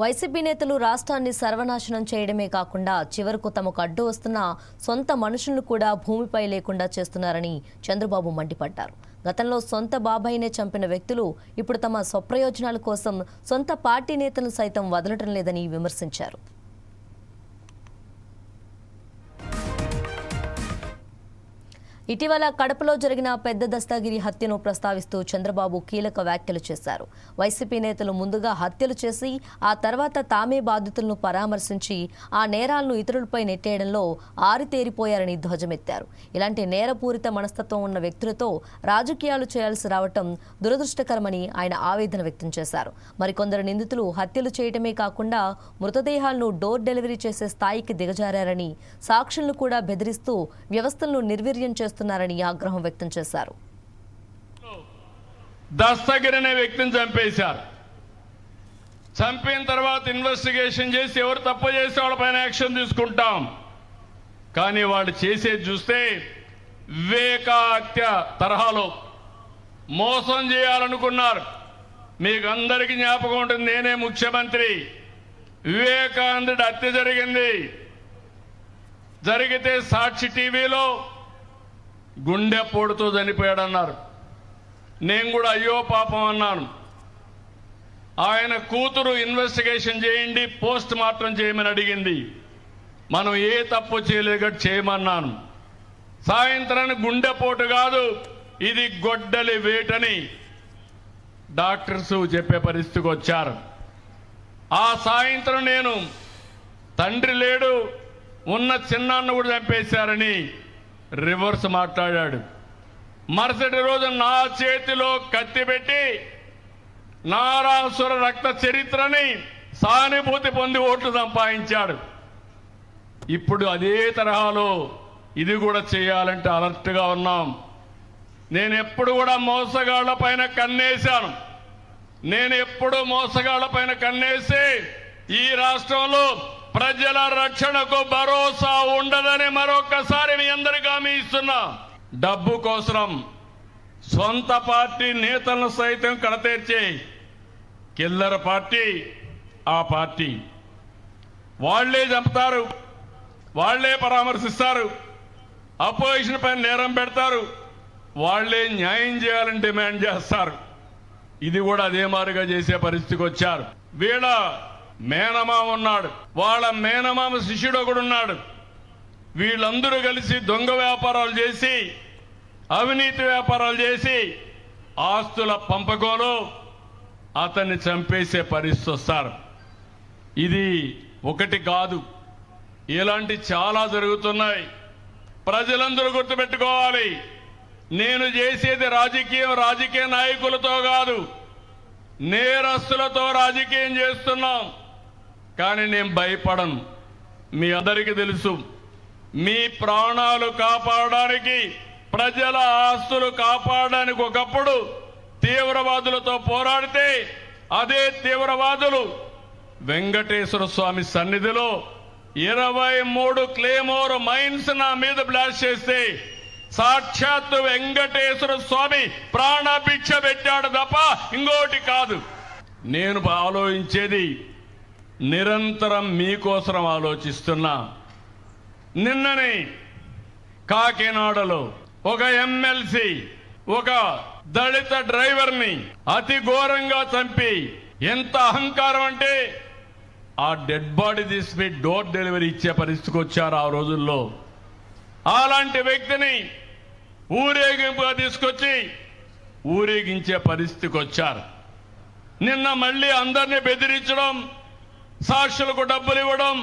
YCP నేతలు రాష్ట్రాన్ని సర్వనాశనం చేయడమే కాకుండా చివరకు తమకు అడ్డు వస్తున్న సొంత మనుషులను కూడా భూమిపై లేకుండా చేస్తున్నారని చంద్రబాబు మండిపడ్డారు. గతంలో సొంత బాబాయినే చంపిన వ్యక్తులు ఇప్పుడు తమ స్వప్రయోజనాల కోసం సొంత పార్టీ నేతలను సైతం వదలటం లేదని విమర్శించారు. ఇటీవల కడపలో జరిగిన పెద్ద దస్తగిరి హత్యను ప్రస్తావిస్తూ చంద్రబాబు కీలక వ్యాఖ్యలు చేశారు. వైసీపీ నేతలు ముందుగా హత్యలు చేసి ఆ తర్వాత తామే బాధితులను పరామర్శించి ఆ నేరాలను ఇతరులపై నెట్టేయడంలో ఆరితేరిపోయారని ధ్వజమెత్తారు. ఇలాంటి నేరపూరిత మనస్తత్వం ఉన్న వ్యక్తులతో రాజకీయాలు చేయాల్సి రావటం దురదృష్టకరమని ఆయన ఆవేదన వ్యక్తం చేశారు. మరికొందరు నిందితులు హత్యలు చేయటమే కాకుండా మృతదేహాలను డోర్ డెలివరీ చేసే స్థాయికి దిగజారని, సాక్షులను కూడా బెదిరిస్తూ వ్యవస్థలను నిర్వీర్యం చేస్తున్నారని ఆగ్రహం వ్యక్తం చేశారు. దస్తగిరి అనే వ్యక్తిని చంపేశారు. చంపిన తర్వాత ఇన్వెస్టిగేషన్ చేసి ఎవరు తప్పు చేస్తే వాళ్ళపైన యాక్షన్ తీసుకుంటాం. కానీ వాళ్ళు చేసేది చూస్తే వివేక హత్య తరహాలో మోసం చేయాలనుకున్నారు. మీకు అందరికీ జ్ఞాపకం ఉంటుంది, నేనే ముఖ్యమంత్రి. వివేకానందుడి హత్య జరిగింది. జరిగితే సాక్షి టీవీలో గుండెపోటుతో చనిపోయాడన్నారు. నేను కూడా అయ్యో పాపం అన్నాను. ఆయన కూతురు ఇన్వెస్టిగేషన్ చేయండి, పోస్ట్ మార్టం చేయమని అడిగింది. మనం ఏ తప్పు చేయలేక చేయమన్నాను. సాయంత్రానికి గుండెపోటు కాదు, ఇది గొడ్డలి వేటని డాక్టర్స్ చెప్పే పరిస్థితికి వచ్చారు. ఆ సాయంత్రం నేను తండ్రి లేడు, ఉన్న చిన్నాన్న కూడా చంపేశారని రివర్స్ మాట్లాడాడు. మరుసటి రోజు నా చేతిలో కత్తి పెట్టి నారాసుర రక్త చరిత్రని సానుభూతి పొంది ఓట్లు సంపాదించాడు. ఇప్పుడు అదే తరహాలో ఇది కూడా చేయాలంటే అలర్ట్గా ఉన్నాం. నేను ఎప్పుడు కూడా మోసగాళ్ల పైన కన్నేశాను. నేను ఎప్పుడు మోసగాళ్ల పైన కన్నేసి ఈ రాష్ట్రంలో ప్రజల రక్షణకు భరోసా ఉండదని మరొకసారి మీ అందరికీ హామీ ఇస్తున్నా. డబ్బు కోసం సొంత పార్టీ నేతలను సైతం కడతీర్చే కిల్లర పార్టీ ఆ పార్టీ. వాళ్లే చంపుతారు, వాళ్లే పరామర్శిస్తారు, అపోజిషన్ పైన నేరం పెడతారు, వాళ్లే న్యాయం చేయాలని డిమాండ్ చేస్తారు. ఇది కూడా అదే మారుగా చేసే పరిస్థితికి వచ్చారు. వీళ్ళ మేనమామ ఉన్నాడు, వాళ్ళ మేనమామ శిష్యుడు ఒకడున్నాడు. వీళ్ళందరూ కలిసి దొంగ వ్యాపారాలు చేసి, అవినీతి వ్యాపారాలు చేసి ఆస్తుల పంపకంలో అతన్ని చంపేసే పరిస్థితి వస్తారు. ఇది ఒకటి కాదు, ఇలాంటి చాలా జరుగుతున్నాయి. ప్రజలందరూ గుర్తుపెట్టుకోవాలి, నేను చేసేది రాజకీయ నాయకులతో కాదు, నేరస్తులతో రాజకీయం చేస్తున్నాం. కానీ నేను భయపడను. మీ అందరికీ తెలుసు, మీ ప్రాణాలు కాపాడడానికి, ప్రజల ఆస్తులు కాపాడడానికి ఒకప్పుడు తీవ్రవాదులతో పోరాడితే అదే తీవ్రవాదులు వెంకటేశ్వర స్వామి సన్నిధిలో 23 క్లేమోర్ మైన్స్ నా మీద బ్లాస్ట్ చేస్తే సాక్షాత్తు వెంకటేశ్వర స్వామి ప్రాణభిక్ష పెట్టాడు తప్ప ఇంకోటి కాదు. నేను ఆలోచించేది నిరంతరం మీకోసం ఆలోచిస్తున్నా. నిన్ననే కాకినాడలో ఒక ఎమ్మెల్సీ ఒక దళిత డ్రైవర్ని అతి ఘోరంగా చంపి, ఎంత అహంకారం అంటే ఆ డెడ్ బాడీ తీసి డోర్ డెలివరీ ఇచ్చే పరిస్థితికి వచ్చారు ఆ రోజుల్లో. అలాంటి వ్యక్తిని ఊరేగింపుగా తీసుకొచ్చి ఊరేగించే పరిస్థితికి వచ్చారు. నిన్న మళ్ళీ అందరినీ బెదిరించడం, సాక్షులకు డబ్బులు ఇవ్వడం,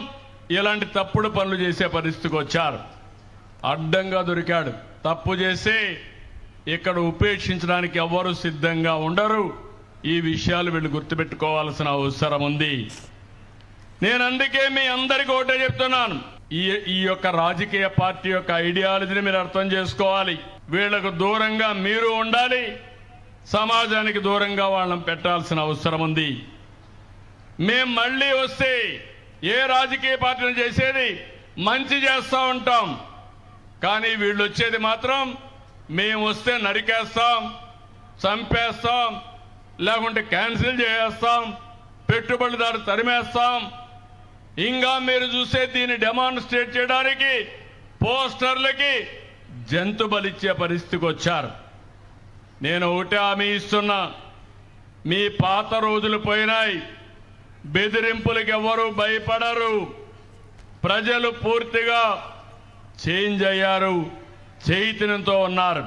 ఇలాంటి తప్పుడు పనులు చేసే పరిస్థితికి వచ్చారు. అడ్డంగా దొరికాడు. తప్పు చేసి ఇక్కడ ఉపేక్షించడానికి ఎవ్వరూ సిద్ధంగా ఉండరు. ఈ విషయాలు వీళ్ళు గుర్తుపెట్టుకోవాల్సిన అవసరం ఉంది. నేను అందుకే మీ అందరికీ ఒకటే చెప్తున్నాను, ఈ యొక్క రాజకీయ పార్టీ యొక్క ఐడియాలజీని మీరు అర్థం చేసుకోవాలి. వీళ్లకు దూరంగా మీరు ఉండాలి, సమాజానికి దూరంగా వాళ్ళని పెట్టాల్సిన అవసరం ఉంది. మేం మళ్ళీ వస్తే ఏ రాజకీయ పార్టీని చేసేది మంచి చేస్తూ ఉంటాం. కానీ వీళ్ళు వచ్చేది మాత్రం మేము వస్తే నరికేస్తాం, చంపేస్తాం, లేకుంటే క్యాన్సిల్ చేసేస్తాం, పెట్టుబడిదారు తరిమేస్తాం. ఇంకా మీరు చూసే దీన్ని డెమాన్స్ట్రేట్ చేయడానికి పోస్టర్లకి జంతు బలిచ్చే పరిస్థితికి వచ్చారు. నేను ఒకటే హామీ ఇస్తున్నా, మీ పాత రోజులు పోయినాయి. బెదిరింపులకు ఎవరు భయపడరు. ప్రజలు పూర్తిగా చేంజ్ అయ్యారు, చైతన్యంతో ఉన్నారు.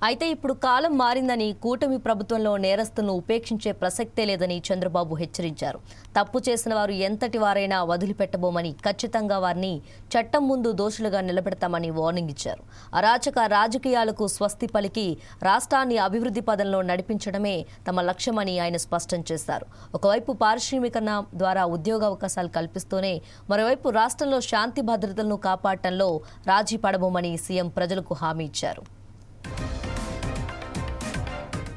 అయితే ఇప్పుడు కాలం మారిందని కూటమి ప్రభుత్వంలో నేరస్తులను ఉపేక్షించే ప్రసక్తే లేదని చంద్రబాబు హెచ్చరించారు. తప్పు చేసిన వారు ఎంతటి వారైనా వదిలిపెట్టబోమని, ఖచ్చితంగా వారిని చట్టం ముందు దోషులుగా నిలబెడతామని వార్నింగ్ ఇచ్చారు. అరాచక రాజకీయాలకు స్వస్తి పలికి రాష్ట్రాన్ని అభివృద్ధి పదంలో నడిపించడమే తమ లక్ష్యమని ఆయన స్పష్టం చేశారు. ఒకవైపు పారిశ్రామికరణ ద్వారా ఉద్యోగావకాశాలు కల్పిస్తూనే మరోవైపు రాష్ట్రంలో శాంతి భద్రతలను కాపాడటంలో రాజీ పడబోమని సీఎం ప్రజలకు హామీ ఇచ్చారు.